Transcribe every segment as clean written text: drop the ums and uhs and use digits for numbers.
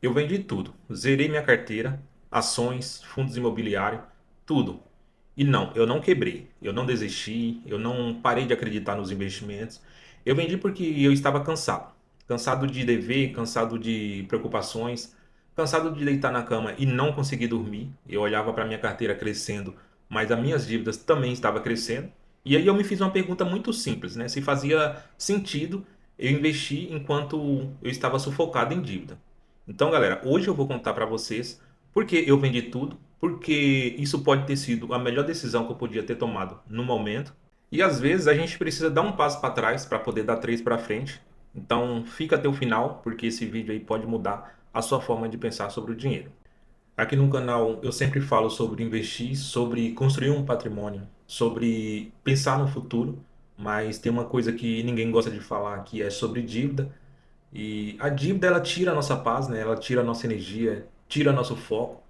Eu vendi tudo. Zerei minha carteira, ações, fundos imobiliários, tudo. E não, eu não quebrei. Eu não desisti, eu não parei de acreditar nos investimentos. Eu vendi porque eu estava cansado. Cansado de dever, cansado de preocupações, cansado de deitar na cama e não conseguir dormir. Eu olhava para minha carteira crescendo, mas as minhas dívidas também estavam crescendo. E aí eu me fiz uma pergunta muito simples, né? Se fazia sentido eu investir enquanto eu estava sufocado em dívida. Então, galera, hoje eu vou contar para vocês por que eu vendi tudo, porque isso pode ter sido a melhor decisão que eu podia ter tomado no momento. E às vezes a gente precisa dar um passo para trás para poder dar três para frente. Então, fica até o final, porque esse vídeo aí pode mudar a sua forma de pensar sobre o dinheiro. Aqui no canal eu sempre falo sobre investir, sobre construir um patrimônio, sobre pensar no futuro, mas tem uma coisa que ninguém gosta de falar, que é sobre dívida. E a dívida ela tira a nossa paz, né? Ela tira a nossa energia, tira nosso foco.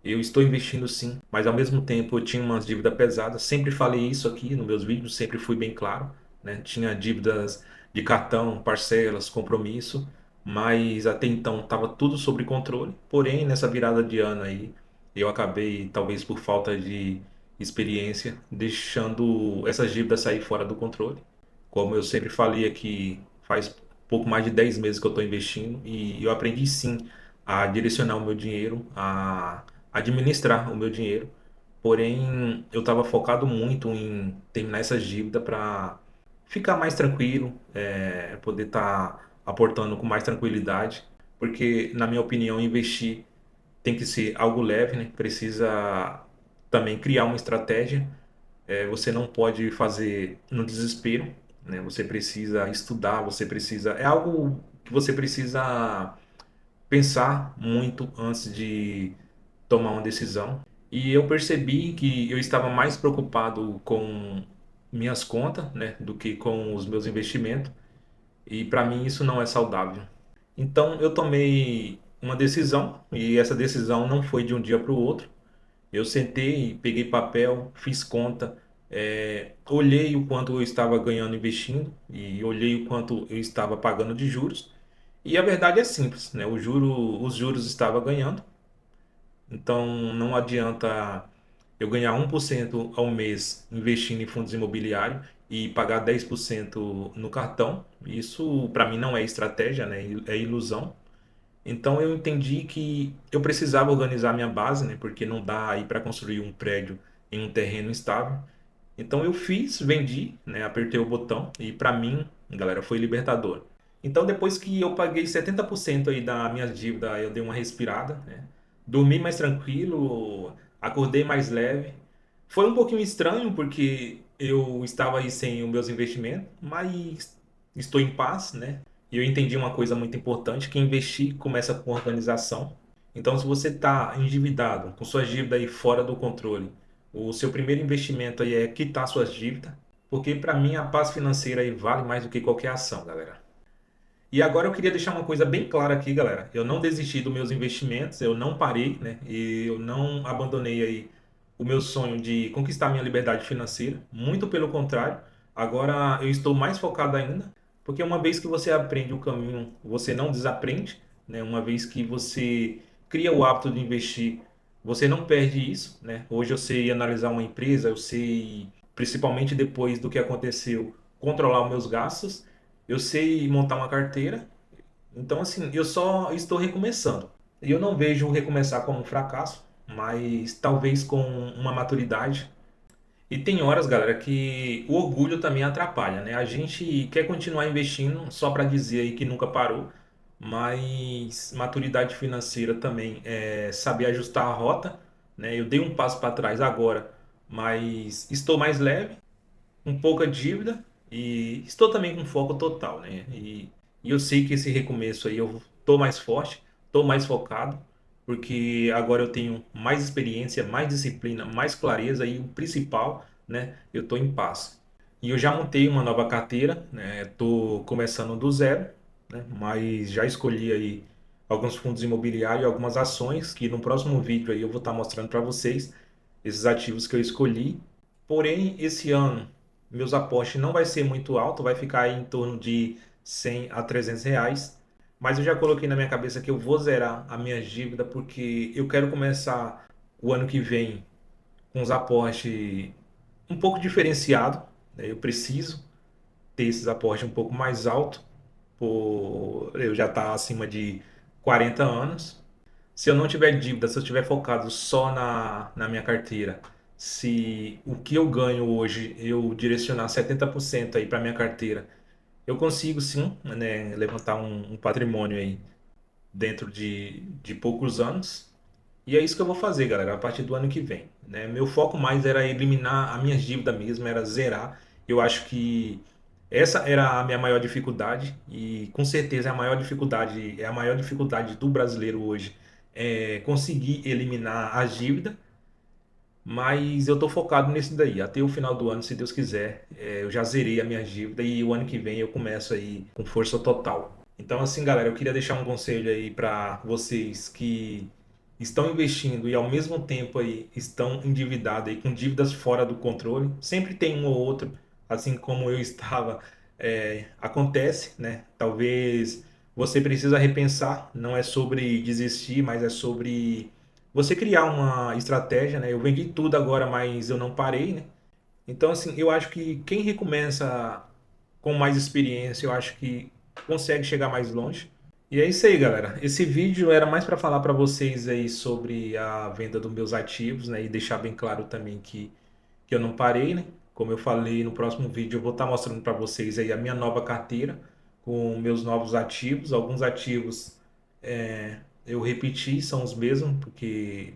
Eu estou investindo sim, mas ao mesmo tempo eu tinha umas dívidas pesadas. Sempre falei isso aqui nos meus vídeos, sempre fui bem claro, né? Tinha dívidas de cartão, parcelas, compromisso, mas até então estava tudo sob controle. Porém, nessa virada de ano aí, eu acabei, talvez por falta de experiência, deixando essas dívidas sair fora do controle. Como eu sempre falei aqui, faz pouco mais de 10 meses que eu estou investindo e eu aprendi sim a direcionar o meu dinheiro, a administrar o meu dinheiro. Porém, eu estava focado muito em terminar essas dívidas para ficar mais tranquilo, poder estar aportando com mais tranquilidade, porque, na minha opinião, investir tem que ser algo leve, né? Precisa também criar uma estratégia. Você não pode fazer no desespero, né? Você precisa estudar, você precisa. É algo que você precisa pensar muito antes de tomar uma decisão. E eu percebi que eu estava mais preocupado com minhas contas, né, do que com os meus investimentos. E para mim isso não é saudável. Então eu tomei uma decisão e essa decisão não foi de um dia para o outro. Eu sentei, peguei papel, fiz conta, olhei o quanto eu estava ganhando investindo e olhei o quanto eu estava pagando de juros. E a verdade é simples, né? Os juros estavam ganhando, então não adianta eu ganhar 1% ao mês investindo em fundos imobiliários e pagar 10% no cartão. Isso para mim não é estratégia, né? É ilusão. Então eu entendi que eu precisava organizar minha base, né? Porque não dá aí para construir um prédio em um terreno instável. Então eu fiz, vendi, né? Apertei o botão e para mim, galera, foi libertador. Então depois que eu paguei 70% aí da minha dívida, eu dei uma respirada, né? Dormi mais tranquilo, acordei mais leve. Foi um pouquinho estranho porque eu estava aí sem os meus investimentos, mas estou em paz, né? E eu entendi uma coisa muito importante, que investir começa com organização. Então, se você está endividado, com suas dívidas aí fora do controle, o seu primeiro investimento aí é quitar suas dívidas, porque para mim a paz financeira aí vale mais do que qualquer ação, galera. E agora eu queria deixar uma coisa bem clara aqui, galera. Eu não desisti dos meus investimentos, eu não parei, né? E eu não abandonei aí o meu sonho de conquistar minha liberdade financeira. Muito pelo contrário, agora eu estou mais focado ainda, porque uma vez que você aprende o caminho, você não desaprende, né? Uma vez que você cria o hábito de investir, você não perde isso, né? Hoje eu sei analisar uma empresa, eu sei, principalmente depois do que aconteceu, controlar os meus gastos, eu sei montar uma carteira. Então, assim, eu só estou recomeçando. E eu não vejo recomeçar como um fracasso, mas talvez com uma maturidade. E tem horas, galera, que o orgulho também atrapalha, né? A gente quer continuar investindo só para dizer aí que nunca parou, mas maturidade financeira também é saber ajustar a rota, né? Eu dei um passo para trás agora, mas estou mais leve, com pouca dívida e estou também com foco total, né? E eu sei que esse recomeço aí eu tô mais forte, tô mais focado, porque agora eu tenho mais experiência, mais disciplina, mais clareza e o principal, né? Eu tô em paz. E eu já montei uma nova carteira, né? Tô começando do zero, né? Mas já escolhi aí alguns fundos imobiliários e algumas ações que no próximo vídeo aí eu vou estar mostrando para vocês esses ativos que eu escolhi. Porém, esse ano meus apostes não vai ser muito alto, vai ficar aí em torno de 100 a 300 reais. Mas eu já coloquei na minha cabeça que eu vou zerar a minha dívida porque eu quero começar o ano que vem com os aportes um pouco diferenciado, né? Eu preciso ter esses aportes um pouco mais altos, por eu já estar acima de 40 anos. Se eu não tiver dívida, se eu estiver focado só na minha carteira, se o que eu ganho hoje eu direcionar 70% aí para minha carteira, eu consigo sim, né, levantar um patrimônio aí dentro de poucos anos. E é isso que eu vou fazer, galera, a partir do ano que vem, né? Meu foco mais era eliminar as minhas dívidas mesmo, era zerar. Eu acho que essa era a minha maior dificuldade e com certeza é a maior dificuldade do brasileiro hoje é conseguir eliminar a dívida, mas eu tô focado nisso daí. Até o final do ano, se Deus quiser, eu já zerei a minha dívida e o ano que vem eu começo aí com força total. Então, assim, galera, eu queria deixar um conselho aí para vocês que estão investindo e ao mesmo tempo aí estão endividados aí com dívidas fora do controle. Sempre tem um ou outro, assim como eu estava, acontece, né? Talvez você precisa repensar, não é sobre desistir, mas é sobre você criar uma estratégia, né? Eu vendi tudo agora, mas eu não parei, né? Então, assim, eu acho que quem recomeça com mais experiência, eu acho que consegue chegar mais longe. E é isso aí, galera. Esse vídeo era mais para falar para vocês aí sobre a venda dos meus ativos, né? E deixar bem claro também que eu não parei, né? Como eu falei, no próximo vídeo eu vou estar mostrando para vocês aí a minha nova carteira com meus novos ativos. Alguns ativos eu repeti, são os mesmos, porque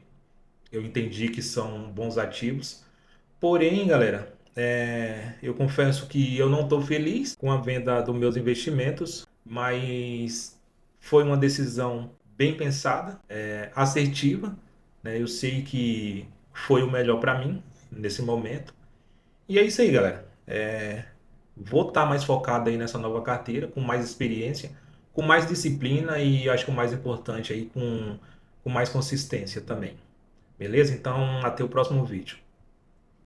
eu entendi que são bons ativos. Porém, galera, eu confesso que eu não estou feliz com a venda dos meus investimentos, mas foi uma decisão bem pensada, assertiva, né? Eu sei que foi o melhor para mim nesse momento. E é isso aí, galera. Vou estar mais focado aí nessa nova carteira, com mais experiência, com mais disciplina e acho que o mais importante aí, com mais consistência também. Beleza? Então, até o próximo vídeo.